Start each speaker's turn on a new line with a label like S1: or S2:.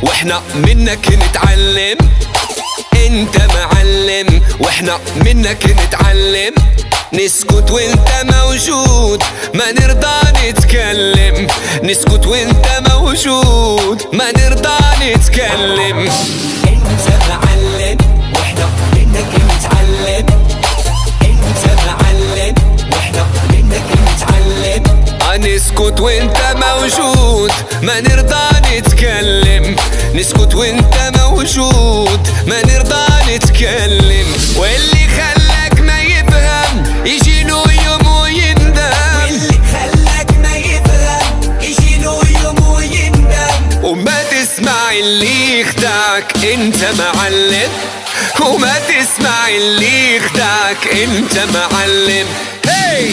S1: واحنا منك نتعلم. انت معلم واحنا منك نتعلم. نسكت وانت موجود ما نرضى نتكلم. نسكت وانت موجود ما نرضى نتكلم. انت معلم واحنا منك نتعلم. انت معلم واحنا منك نتعلم. نسكت وانت موجود ما نرضى نتكلم. نسكت وانت موجود ما نرضى نتكلم. واللي خلاك ما يفهم يجي له يوم ويندم. واللي خلاك ما يفهم يجي له يوم ويندم. وما تسمع اللي يخدعك انت معلم. وما تسمع اللي يخدعك انت معلم. هي